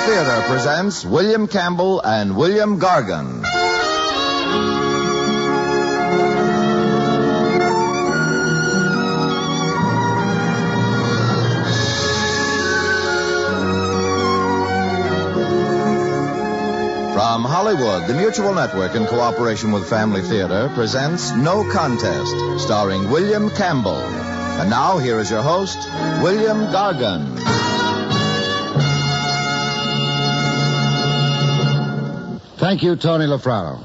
Theater presents William Campbell and William Gargan. From Hollywood, the Mutual Network, in cooperation with Family Theater, presents No Contest, starring William Campbell. And now, here is your host, William Gargan. Thank you, Tony Lafrano.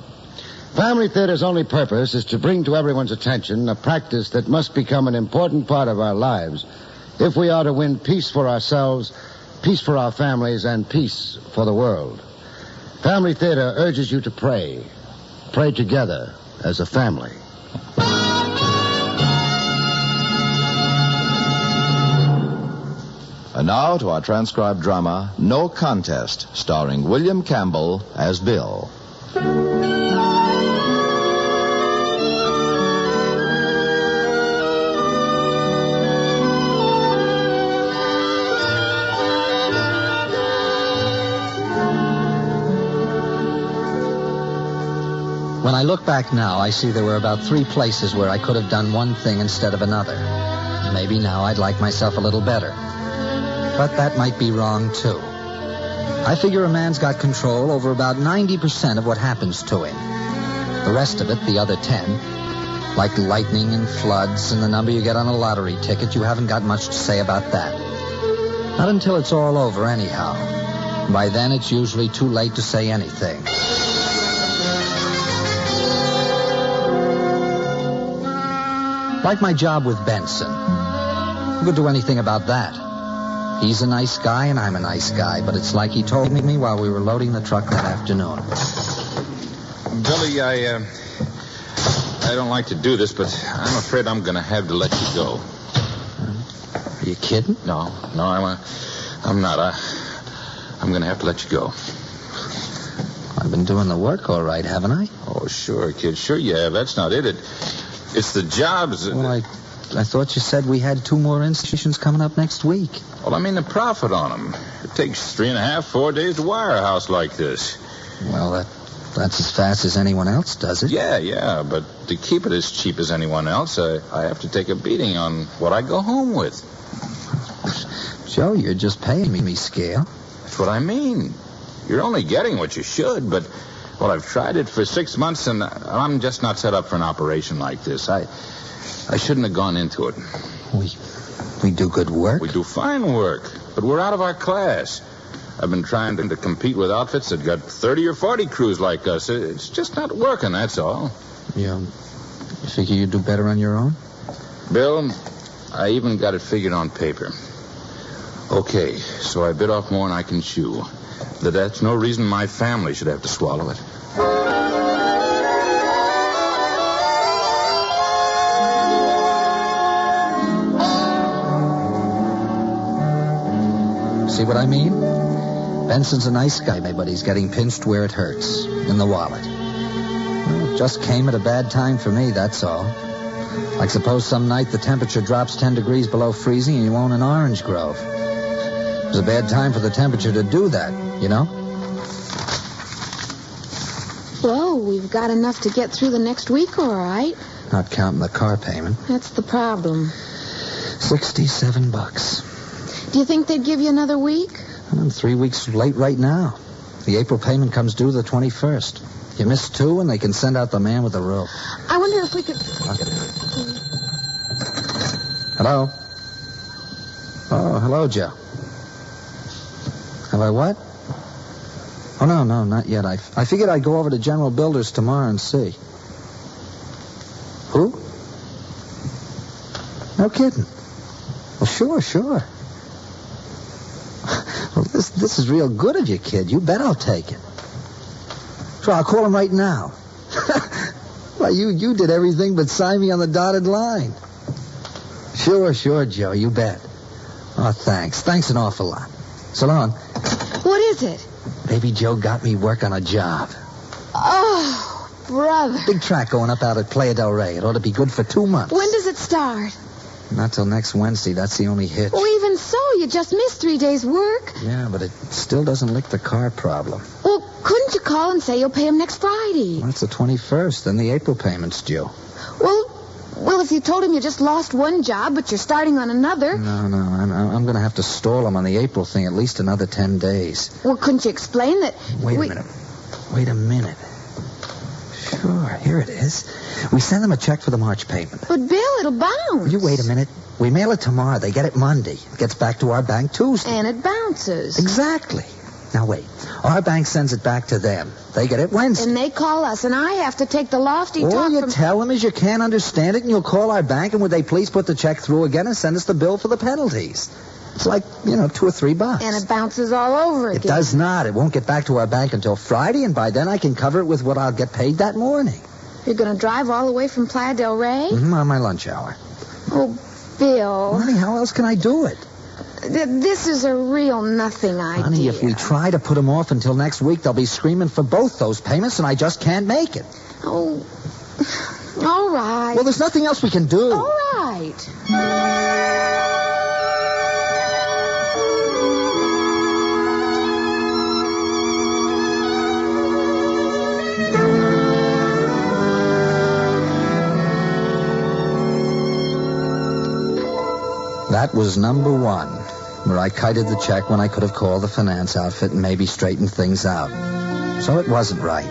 Family Theater's only purpose is to bring to everyone's attention a practice that must become an important part of our lives if we are to win peace for ourselves, peace for our families, and peace for the world. Family Theater urges you to pray. Pray together as a family. And now to our transcribed drama, No Contest, starring William Campbell as Bill. When I look back now, I see there were about 3 places where I could have done one thing instead of another. Maybe now I'd like myself a little better. But that might be wrong, too. I figure a man's got control over about 90% of what happens to him. The rest of it, the other 10, like lightning and floods and the number you get on a lottery ticket, you haven't got much to say about that. Not until it's all over, anyhow. By then, it's usually too late to say anything. Like my job with Benson. Who could do anything about that? He's a nice guy and I'm a nice guy, but it's like he told me while we were loading the truck that afternoon. Billy, I don't like to do this, but I'm afraid I'm going to have to let you go. Are you kidding? No, I'm not. I'm going to have to let you go. I've been doing the work all right, haven't I? Oh, sure, kid. Sure you have. That's not it. It's the jobs. Well, I thought you said we had 2 more institutions coming up next week. Well, I mean the profit on them. It takes 3.5, 4 days to wire a house like this. Well, that's as fast as anyone else does it. Yeah, but to keep it as cheap as anyone else, I have to take a beating on what I go home with. Joe, you're just paying me scale. That's what I mean. You're only getting what you should, but, well, I've tried it for 6 months, and I'm just not set up for an operation like this. I shouldn't have gone into it. We do good work. We do fine work, but we're out of our class. I've been trying to compete with outfits that got 30 or 40 crews like us. It's just not working, that's all. You figure you'd do better on your own? Bill, I even got it figured on paper. Okay, so I bit off more than I can chew. That's no reason my family should have to swallow it. See what I mean? Benson's a nice guy, but he's getting pinched where it hurts, in the wallet. Well, it just came at a bad time for me, that's all. Like suppose some night the temperature drops 10 degrees below freezing and you own an orange grove. It was a bad time for the temperature to do that, you know? Well, we've got enough to get through the next week, all right. Not counting the car payment. That's the problem. $67. Do you think they'd give you another week? I'm 3 weeks late right now. The April payment comes due the 21st. You miss 2 and they can send out the man with the rope. I wonder if we could... Hello? Oh, hello, Joe. Have I what? Oh, no, not yet. I figured I'd go over to General Builders tomorrow and see. Who? No kidding. Well, sure. Well, this is real good of you, kid. You bet I'll take it. Sure, I'll call him right now. Well, you did everything but sign me on the dotted line. Sure, Joe, you bet. Oh, thanks. Thanks an awful lot. So long. What is it? Baby Joe got me work on a job. Oh, brother. Big track going up out at Playa del Rey. It ought to be good for 2 months. When does it start? Not till next Wednesday. That's the only hitch. Well, even so, you just missed 3 days' work. Yeah, but it still doesn't lick the car problem. Well, couldn't you call and say you'll pay him next Friday? Well, that's the 21st, then the April payment's due. Well, if you told him you just lost one job, but you're starting on another... No, I'm going to have to stall him on the April thing at least another 10 days. Well, couldn't you explain that... Wait a minute. Sure, here it is. We send them a check for the March payment. But, Bill, it'll bounce. You wait a minute. We mail it tomorrow. They get it Monday. It gets back to our bank Tuesday. And it bounces. Exactly. Now, wait. Our bank sends it back to them. They get it Wednesday. And they call us, and I have to take the lofty talk All you from... tell them is you can't understand it, and you'll call our bank, and would they please put the check through again and send us the bill for the penalties? It's like, $2 or $3. And it bounces all over again. It does not. It won't get back to our bank until Friday, and by then I can cover it with what I'll get paid that morning. You're going to drive all the way from Playa del Rey? Mm-hmm, on my lunch hour. Oh, Bill. Honey, how else can I do it? This is a real nothing idea. Honey, if we try to put them off until next week, they'll be screaming for both those payments, and I just can't make it. Oh, all right. Well, there's nothing else we can do. All right. That was number one, where I kited the check when I could have called the finance outfit and maybe straightened things out. So it wasn't right.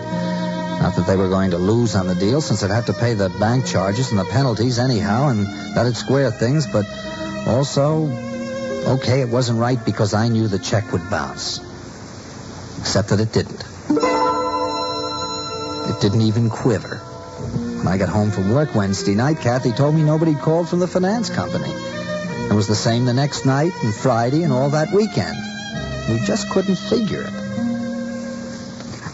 Not that they were going to lose on the deal, since it had to pay the bank charges and the penalties anyhow, and that'd square things, but also, okay, it wasn't right because I knew the check would bounce. Except that it didn't. It didn't even quiver. When I got home from work Wednesday night, Kathy told me nobody called from the finance company. It was the same the next night and Friday and all that weekend. We just couldn't figure it.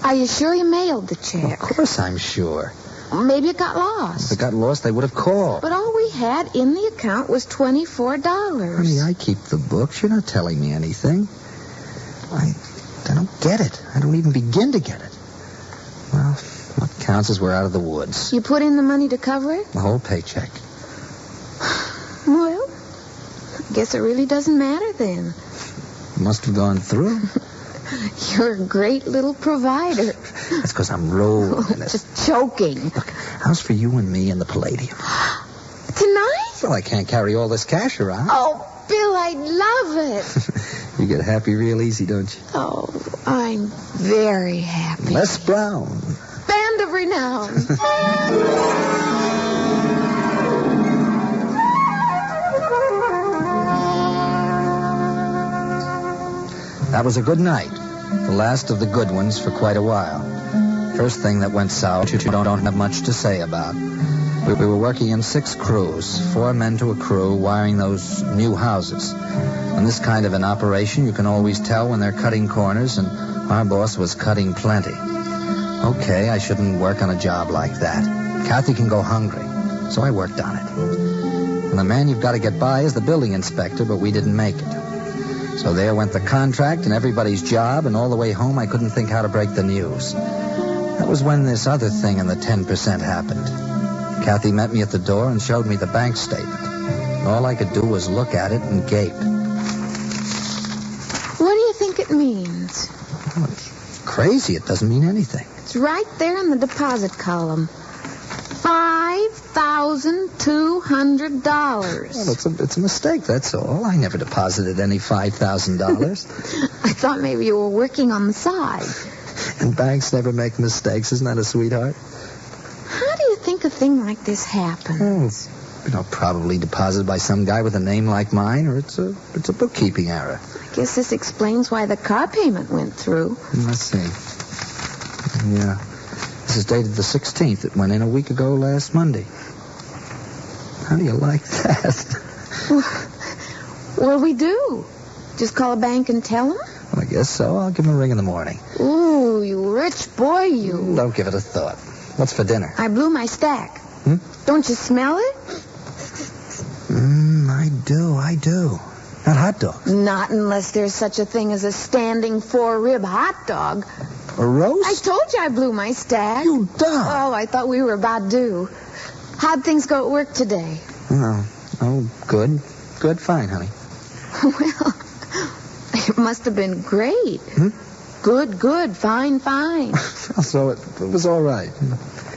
Are you sure you mailed the check? Of course I'm sure. Maybe it got lost. If it got lost, they would have called. But all we had in the account was $24. Honey, I keep the books. You're not telling me anything. I don't get it. I don't even begin to get it. Well, what counts is we're out of the woods. You put in the money to cover it? The whole paycheck. Well, I guess it really doesn't matter then. Must have gone through. You're a great little provider. That's because I'm rolling in it. Just choking. Look, how's for you and me and the Palladium? Tonight? Well, I can't carry all this cash around. Oh, Bill, I love it. You get happy real easy, don't you? Oh, I'm very happy. Les Brown. Band of renown. That was a good night. The last of the good ones for quite a while. First thing that went south, you don't have much to say about. We were working in 6 crews, 4 men to a crew, wiring those new houses. On this kind of an operation, you can always tell when they're cutting corners, and our boss was cutting plenty. Okay, I shouldn't work on a job like that. Kathy can go hungry, so I worked on it. And the man you've got to get by is the building inspector, but we didn't make it. So there went the contract and everybody's job, and all the way home I couldn't think how to break the news. That was when this other thing in the 10% happened. Kathy met me at the door and showed me the bank statement. All I could do was look at it and gape. What do you think it means? Well, it's crazy. It doesn't mean anything. It's right there in the deposit column. $5,200. Well, it's a mistake, that's all. I never deposited any $5,000. I thought maybe you were working on the side. And banks never make mistakes. Isn't that a sweetheart? How do you think a thing like this happens? Probably deposited by some guy with a name like mine, or it's a bookkeeping error. I guess this explains why the car payment went through. Let's see. Yeah. This is dated the 16th. It went in a week ago last Monday. How do you like that? What'll we do? Just call a bank and tell them? Well, I guess so. I'll give him a ring in the morning. Ooh, you rich boy, you. Don't give it a thought. What's for dinner? I blew my stack. Don't you smell it? I do. Not hot dogs. Not unless there's such a thing as a standing 4-rib hot dog. A roast? I told you I blew my stack. You dumb. Oh, I thought we were about due. How'd things go at work today? Well, Oh, good. Good, fine, honey. Well, it must have been great. Good, fine. So it was all right.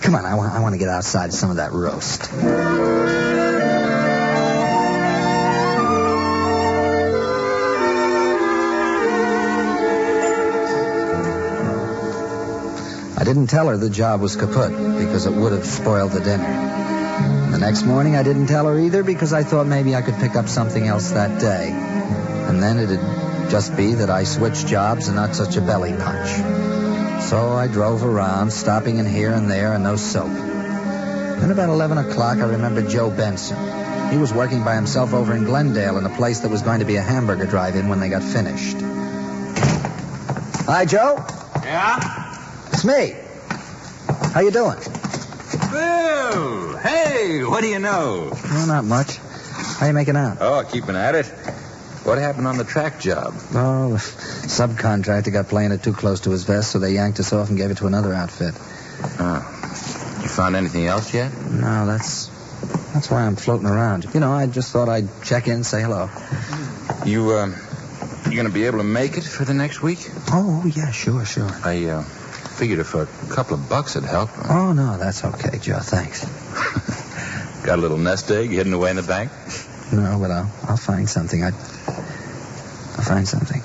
Come on, I want to get outside some of that roast. I didn't tell her the job was kaput because it would have spoiled the dinner. The next morning I didn't tell her either because I thought maybe I could pick up something else that day. And then it'd just be that I switched jobs and not such a belly punch. So I drove around, stopping in here and there and no soap. Then about 11 o'clock I remembered Joe Benson. He was working by himself over in Glendale in a place that was going to be a hamburger drive-in when they got finished. Hi, Joe. Yeah? It's me. How you doing? Bill! Hey, what do you know? Oh, not much. How you making out? Oh, keeping at it. What happened on the track job? Oh, the subcontractor got playing it too close to his vest, so they yanked us off and gave it to another outfit. Oh. You found anything else yet? No, that's why I'm floating around. You know, I just thought I'd check in and say hello. You going to be able to make it for the next week? Oh, yeah, sure. I figured if a couple of bucks would help. Oh, no, that's okay, Joe. Thanks. Got a little nest egg hidden away in the bank? No, but I'll find something. I'll find something.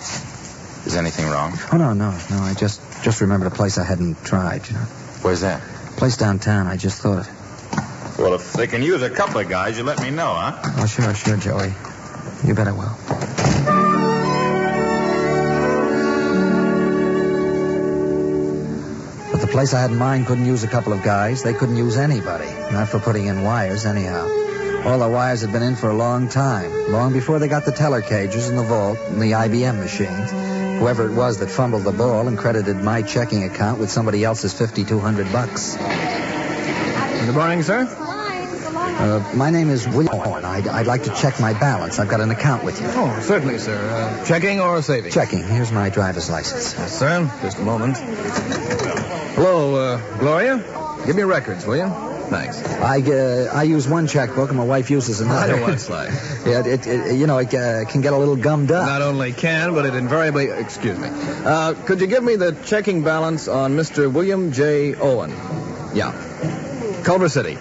Is anything wrong? Oh, no. I just remembered a place I hadn't tried, you know. Where's that? Place downtown. I just thought of. Well, if they can use a couple of guys, you let me know, huh? Oh, sure, Joey. You bet I will. But the place I had in mind couldn't use a couple of guys. They couldn't use anybody. Not for putting in wires, anyhow. All the wires had been in for a long time. Long before they got the teller cages and the vault and the IBM machines. Whoever it was that fumbled the ball and credited my checking account with somebody else's $5,200. Good morning, sir. My name is William Owen. I'd like to check my balance. I've got an account with you. Oh, certainly, sir. Checking or saving? Checking. Here's my driver's license. Yes, sir. Just a moment. Hello, Gloria. Give me your records, will you? Thanks. I use one checkbook and my wife uses another. I know what it's like. Yeah, it can get a little gummed up. Not only can, but it invariably... Excuse me. Could you give me the checking balance on Mr. William J. Owen? Yeah. Culver City.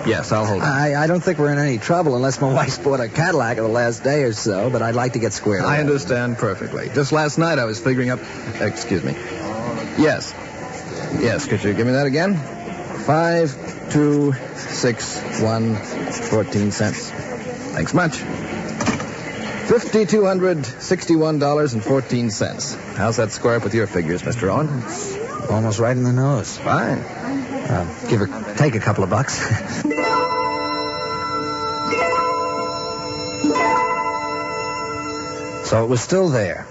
Yes, I'll hold it. I don't think we're in any trouble unless my wife's bought a Cadillac in the last day or so, but I'd like to get squared away. I understand perfectly. Just last night I was figuring up... Excuse me. Yes, could you give me that again? 5,261 14 cents. Thanks much. $5,261.14. How's that square up with your figures, Mr. Owen? Almost right in the nose. Fine. Take a couple of bucks. So it was still there.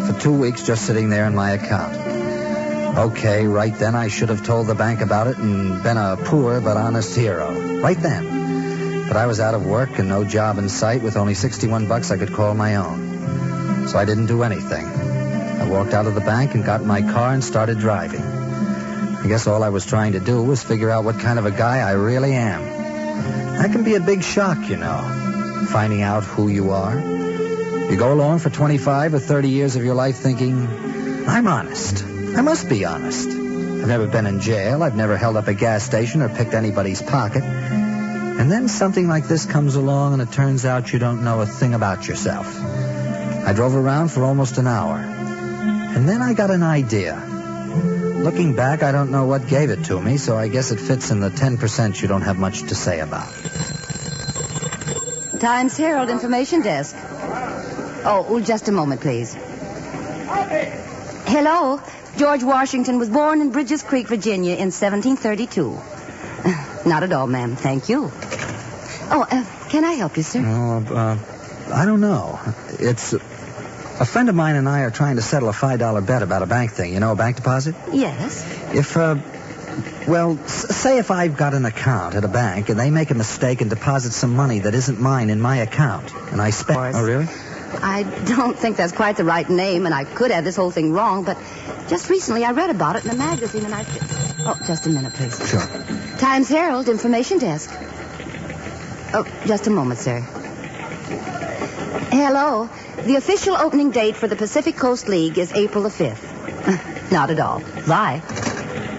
For 2 weeks, just sitting there in my account. Okay, right then I should have told the bank about it and been a poor but honest hero. Right then. But I was out of work and no job in sight with only $61 I could call my own. So I didn't do anything. I walked out of the bank and got in my car and started driving. I guess all I was trying to do was figure out what kind of a guy I really am. That can be a big shock, you know, finding out who you are. You go along for 25 or 30 years of your life thinking, I'm honest. I must be honest. I've never been in jail. I've never held up a gas station or picked anybody's pocket. And then something like this comes along and it turns out you don't know a thing about yourself. I drove around for almost an hour. And then I got an idea. Looking back, I don't know what gave it to me, so I guess it fits in the 10% you don't have much to say about. Times Herald Information Desk. Oh, just a moment, please. Hello. George Washington was born in Bridges Creek, Virginia in 1732. Not at all, ma'am. Thank you. Oh, can I help you, sir? I don't know. It's... A friend of mine and I are trying to settle a $5 bet about a bank thing. You know, a bank deposit? Yes. Say if I've got an account at a bank and they make a mistake and deposit some money that isn't mine in my account, and I spend... Oh, really? I don't think that's quite the right name, and I could have this whole thing wrong, but just recently I read about it in a magazine, and Oh, just a minute, please. Sure. Times Herald Information Desk. Oh, just a moment, sir. Hello. The official opening date for the Pacific Coast League is April the 5th. Not at all. Bye.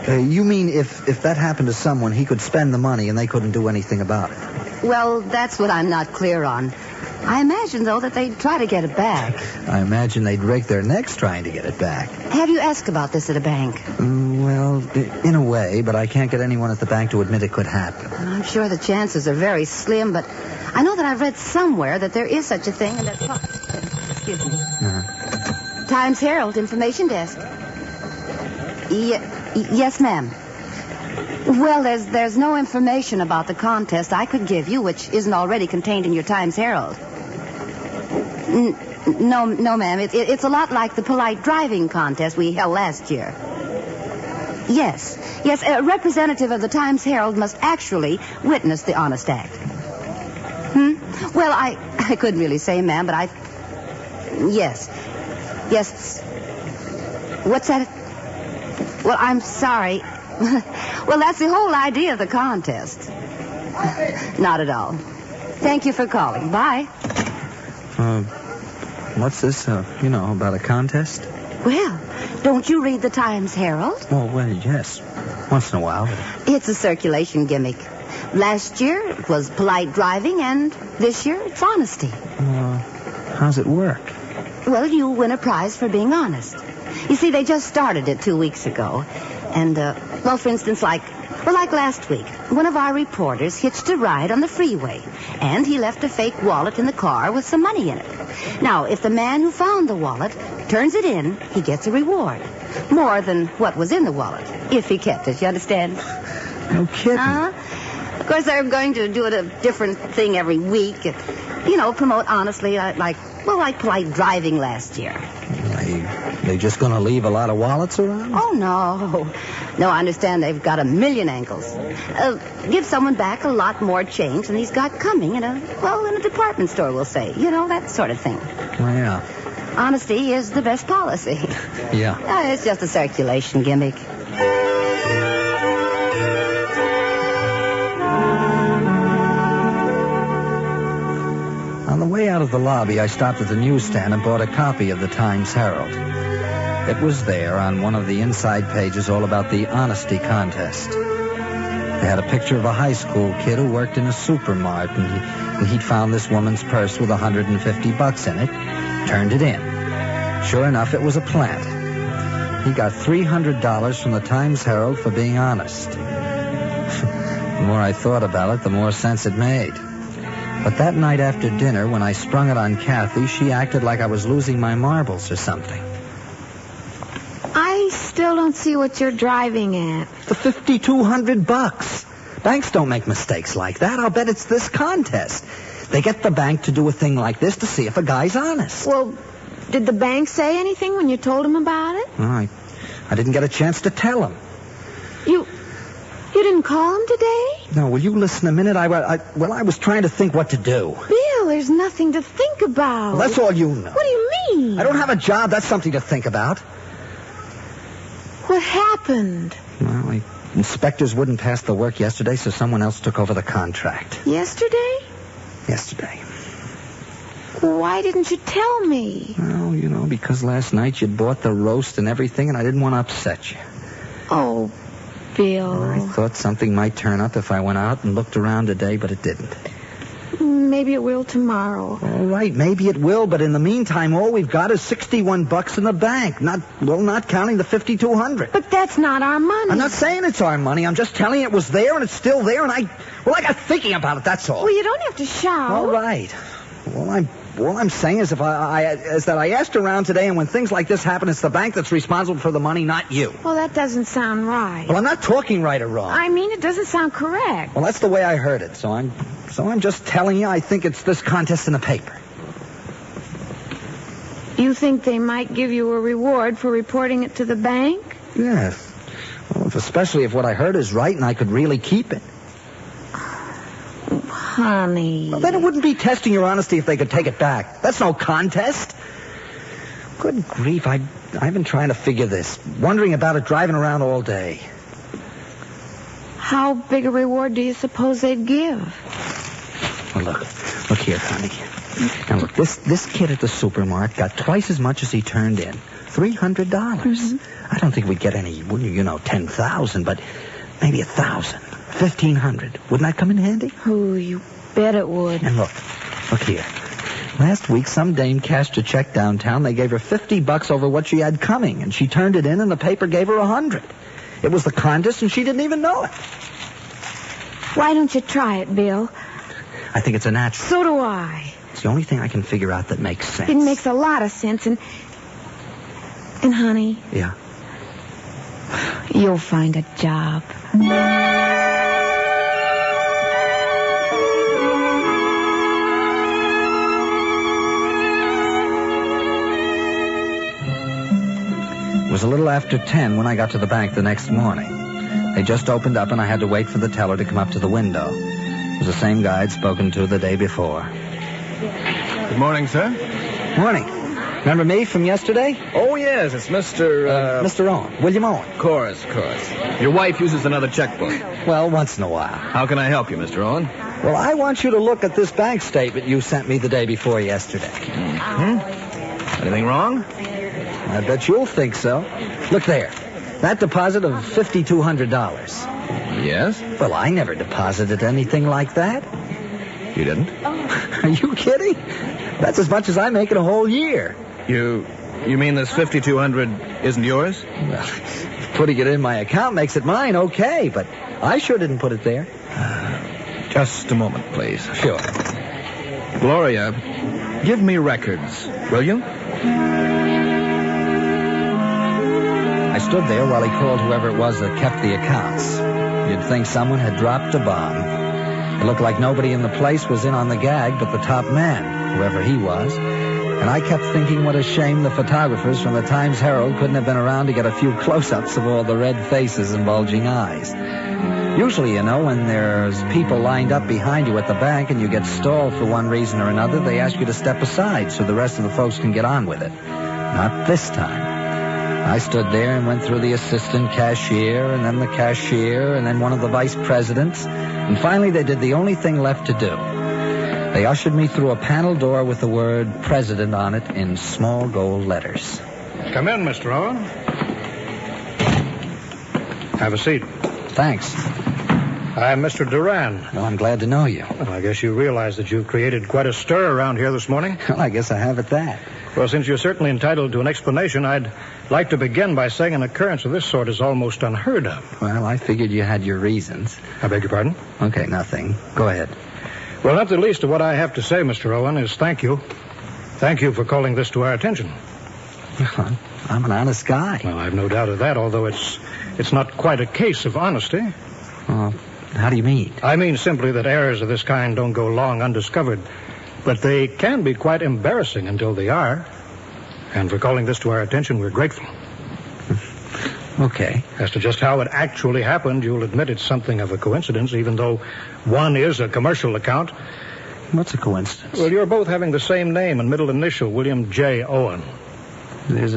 You mean if that happened to someone, he could spend the money and they couldn't do anything about it? Well, that's what I'm not clear on. I imagine, though, that they'd try to get it back. I imagine they'd break their necks trying to get it back. Have you asked about this at a bank? Well, in a way, but I can't get anyone at the bank to admit it could happen. I'm sure the chances are very slim, but I know that I've read somewhere that there is such a thing and that... Excuse me. Uh-huh. Times Herald, information desk. Yes, ma'am. Well, there's no information about the contest I could give you, which isn't already contained in your Times Herald. No, ma'am. It's a lot like the polite driving contest we held last year. Yes, a representative of the Times Herald must actually witness the honest act. Well, I couldn't really say, ma'am, but Yes. What's that? Well, I'm sorry. Well, that's the whole idea of the contest. Not at all. Thank you for calling. Bye. What's this, about a contest? Well, don't you read the Times Herald? Oh, well, yes. Once in a while. It's a circulation gimmick. Last year, it was polite driving, and this year, it's honesty. How's it work? Well, you win a prize for being honest. You see, they just started it 2 weeks ago. And, for instance, like last week, one of our reporters hitched a ride on the freeway, and he left a fake wallet in the car with some money in it. Now, if the man who found the wallet turns it in, he gets a reward. More than what was in the wallet, if he kept it, you understand? No kidding. Of course, they're going to do it a different thing every week. Promote honestly, like polite driving last year. They just going to leave a lot of wallets around? Oh, no. No, I understand they've got a million angles. Give someone back a lot more change than he's got coming in a department store, we'll say. That sort of thing. Well, yeah. Honesty is the best policy. Yeah. It's just a circulation gimmick. On the way out of the lobby, I stopped at the newsstand and bought a copy of the Times Herald. It was there on one of the inside pages all about the honesty contest. They had a picture of a high school kid who worked in a supermarket, and he'd found this woman's purse with $150 in it, turned it in. Sure enough, it was a plant. He got $300 from the Times Herald for being honest. The more I thought about it, the more sense it made. But that night after dinner, when I sprung it on Kathy, she acted like I was losing my marbles or something. I still don't see what you're driving at. The $5,200. Banks don't make mistakes like that. I'll bet it's this contest. They get the bank to do a thing like this to see if a guy's honest. Well, did the bank say anything when you told him about it? I didn't get a chance to tell him. You didn't call him today? No, will you listen a minute? I was trying to think what to do. Bill, there's nothing to think about. Well, that's all you know. What do you mean? I don't have a job. That's something to think about. What happened? Well, inspectors wouldn't pass the work yesterday, so someone else took over the contract. Yesterday? Yesterday. Why didn't you tell me? Well, because last night you'd bought the roast and everything, and I didn't want to upset you. Oh, Bill. I thought something might turn up if I went out and looked around today, but it didn't. Maybe it will tomorrow. All right, maybe it will, but in the meantime, all we've got is $61 in the bank. Not counting the $5,200. But that's not our money. I'm not saying it's our money. I'm just telling you it was there and it's still there, and I got thinking about it. That's all. Well, you don't have to shout. All right. All I'm saying is that I asked around today, and when things like this happen, it's the bank that's responsible for the money, not you. Well, that doesn't sound right. Well, I'm not talking right or wrong. I mean, it doesn't sound correct. Well, that's the way I heard it, so I'm just telling you I think it's this contest in the paper. You think they might give you a reward for reporting it to the bank? Yes. Well, especially if what I heard is right and I could really keep it. Honey. Well, then it wouldn't be testing your honesty if they could take it back. That's no contest. Good grief, I've been trying to figure this. Wondering about it, driving around all day. How big a reward do you suppose they'd give? Well, look here, honey. Now, look, this kid at the supermarket got twice as much as he turned in. $300. I don't think we'd get any, 10,000, but maybe 1,000, 1,500. Wouldn't that come in handy? Oh, you bet it would. And look here. Last week, some dame cashed a check downtown. They gave her $50 over what she had coming, and she turned it in, and the paper gave her 100. It was the contest, and she didn't even know it. Why don't you try it, Bill? I think it's a natural. So do I. It's the only thing I can figure out that makes sense. It makes a lot of sense, and honey. Yeah? You'll find a job. It was a little after 10 when I got to the bank the next morning. They just opened up, and I had to wait for the teller to come up to the window. It was the same guy I'd spoken to the day before. Good morning, sir. Morning. Remember me from yesterday? Oh, yes, it's Mr. Mr. Owen. William Owen. Of course. Your wife uses another checkbook. Well, once in a while. How can I help you, Mr. Owen? Well, I want you to look at this bank statement you sent me the day before yesterday. Mm-hmm. Anything wrong? I bet you'll think so. Look there. That deposit of $5,200. Yes? Well, I never deposited anything like that. You didn't? Are you kidding? That's as much as I make in a whole year. You mean this $5,200 isn't yours? Well, putting it in my account makes it mine, okay, but I sure didn't put it there. Just a moment, please. Sure. Gloria, give me records, will you? I stood there while he called whoever it was that kept the accounts. You'd think someone had dropped a bomb. It looked like nobody in the place was in on the gag but the top man, whoever he was. And I kept thinking what a shame the photographers from the Times-Herald couldn't have been around to get a few close-ups of all the red faces and bulging eyes. Usually, when there's people lined up behind you at the bank and you get stalled for one reason or another, they ask you to step aside so the rest of the folks can get on with it. Not this time. I stood there and went through the assistant cashier, and then the cashier, and then one of the vice presidents, and finally they did the only thing left to do. They ushered me through a panel door with the word President on it in small gold letters. Come in, Mr. Owen. Have a seat. Thanks. I'm Mr. Duran. Well, I'm glad to know you. Well, I guess you realize that you've created quite a stir around here this morning. Well, I guess I have at that. Well, since you're certainly entitled to an explanation, I'd like to begin by saying an occurrence of this sort is almost unheard of. Well, I figured you had your reasons. I beg your pardon? Okay, nothing. Go ahead. Well, not the least of what I have to say, Mr. Owen, is thank you. Thank you for calling this to our attention. Well, I'm an honest guy. Well, I've no doubt of that, although it's not quite a case of honesty. Well, how do you mean? I mean simply that errors of this kind don't go long undiscovered. But they can be quite embarrassing until they are. And for calling this to our attention, we're grateful. Okay. As to just how it actually happened, you'll admit it's something of a coincidence, even though one is a commercial account. What's a coincidence? Well, you're both having the same name and middle initial, William J. Owen. There's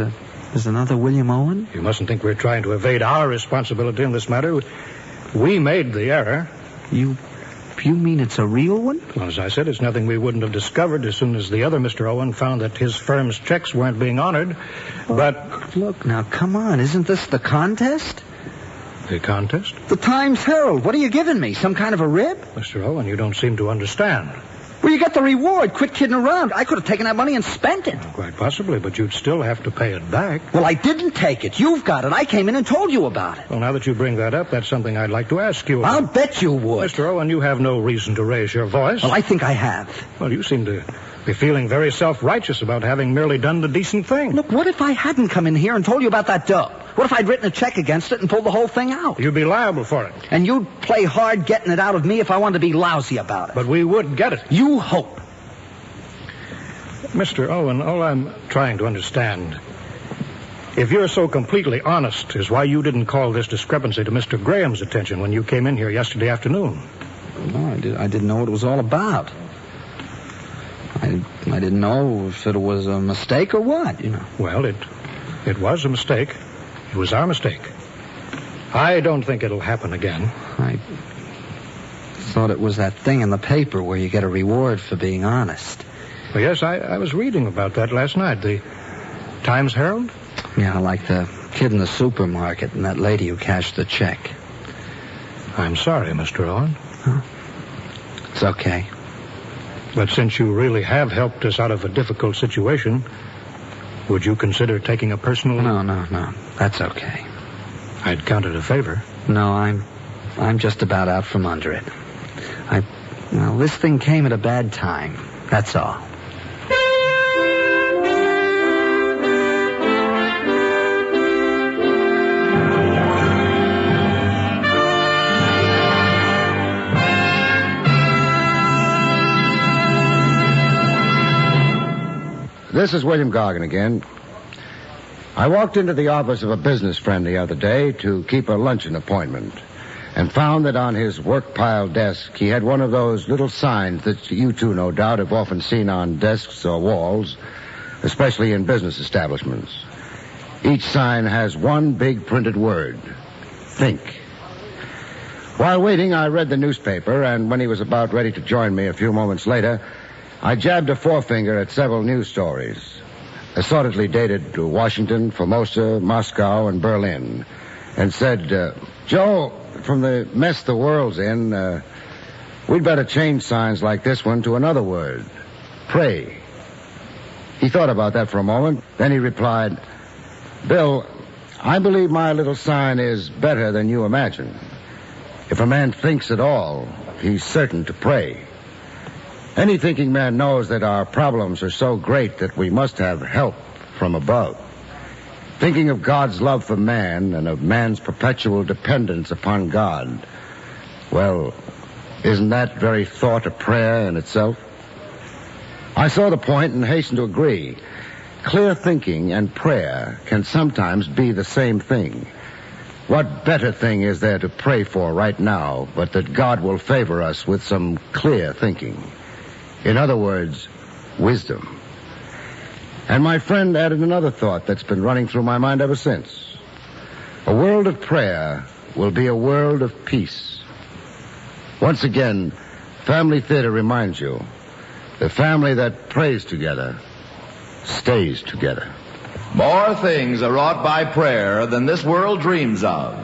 another William Owen? You mustn't think we're trying to evade our responsibility in this matter. We made the error. You mean it's a real one? Well, as I said, it's nothing we wouldn't have discovered as soon as the other Mr. Owen found that his firm's checks weren't being honored. But... Look, now, come on. Isn't this the contest? The contest? The Times-Herald. What are you giving me? Some kind of a rib? Mr. Owen, you don't seem to understand. Well, you get the reward. Quit kidding around. I could have taken that money and spent it. Well, quite possibly, but you'd still have to pay it back. Well, I didn't take it. You've got it. I came in and told you about it. Well, now that you bring that up, that's something I'd like to ask you about. I'll bet you would. Mr. Owen, you have no reason to raise your voice. Well, I think I have. Well, you seem to be feeling very self-righteous about having merely done the decent thing. Look, what if I hadn't come in here and told you about that dough? What if I'd written a check against it and pulled the whole thing out? You'd be liable for it. And you'd play hard getting it out of me if I wanted to be lousy about it. But we would get it. You hope. Mr. Owen, all I'm trying to understand, if you're so completely honest, is why you didn't call this discrepancy to Mr. Graham's attention when you came in here yesterday afternoon. No, I didn't know what it was all about. I didn't know if it was a mistake or what, Well, it was a mistake. It was our mistake. I don't think it'll happen again. thought it was that thing in the paper where you get a reward for being honest. Well, yes, I was reading about that last night. The Times Herald? Yeah, like the kid in the supermarket and that lady who cashed the check. I'm sorry, Mr. Owen. Huh? It's okay. But since you really have helped us out of a difficult situation, would you consider taking a personal... No. That's okay. I'd count it a favor. No, I'm just about out from under it. Well, this thing came at a bad time. That's all. This is William Gargan again. I walked into the office of a business friend the other day to keep a luncheon appointment and found that on his work pile desk he had one of those little signs that you two no doubt have often seen on desks or walls, especially in business establishments. Each sign has one big printed word: think. While waiting, I read the newspaper, and when he was about ready to join me a few moments later, I jabbed a forefinger at several news stories, assortedly dated to Washington, Formosa, Moscow, and Berlin, and said, Joe, from the mess the world's in, we'd better change signs like this one to another word: pray. He thought about that for a moment. Then he replied, Bill, I believe my little sign is better than you imagine. If a man thinks at all, he's certain to pray. Any thinking man knows that our problems are so great that we must have help from above. Thinking of God's love for man and of man's perpetual dependence upon God, well, isn't that very thought a prayer in itself? I saw the point and hastened to agree. Clear thinking and prayer can sometimes be the same thing. What better thing is there to pray for right now but that God will favor us with some clear thinking? In other words, wisdom. And my friend added another thought that's been running through my mind ever since. A world of prayer will be a world of peace. Once again, Family Theater reminds you, the family that prays together stays together. More things are wrought by prayer than this world dreams of.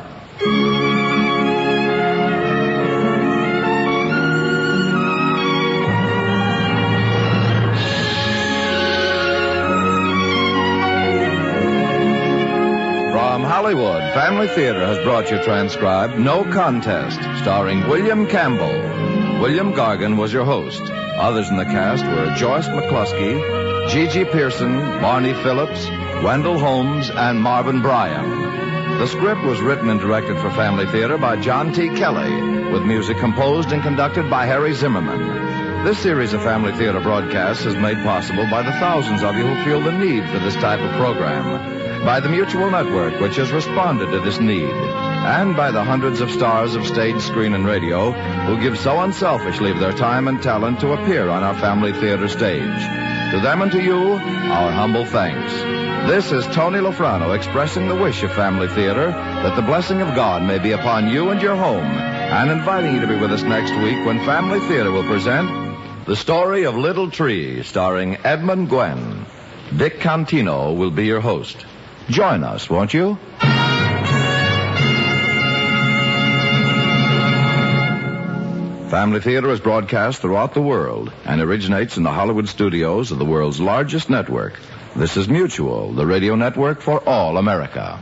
From Hollywood, Family Theater has brought you transcribed No Contest, starring William Campbell. William Gargan was your host. Others in the cast were Joyce McCluskey, Gigi Pearson, Barney Phillips, Wendell Holmes, and Marvin Bryan. The script was written and directed for Family Theater by John T. Kelly, with music composed and conducted by Harry Zimmerman. This series of Family Theater broadcasts is made possible by the thousands of you who feel the need for this type of program, by the Mutual Network, which has responded to this need, and by the hundreds of stars of stage, screen, and radio who give so unselfishly of their time and talent to appear on our Family Theater stage. To them and to you, our humble thanks. This is Tony Lofrano expressing the wish of Family Theater that the blessing of God may be upon you and your home, and inviting you to be with us next week when Family Theater will present The Story of Little Tree, starring Edmund Gwen. Dick Contino will be your host. Join us, won't you? Family Theater is broadcast throughout the world and originates in the Hollywood studios of the world's largest network. This is Mutual, the radio network for all America.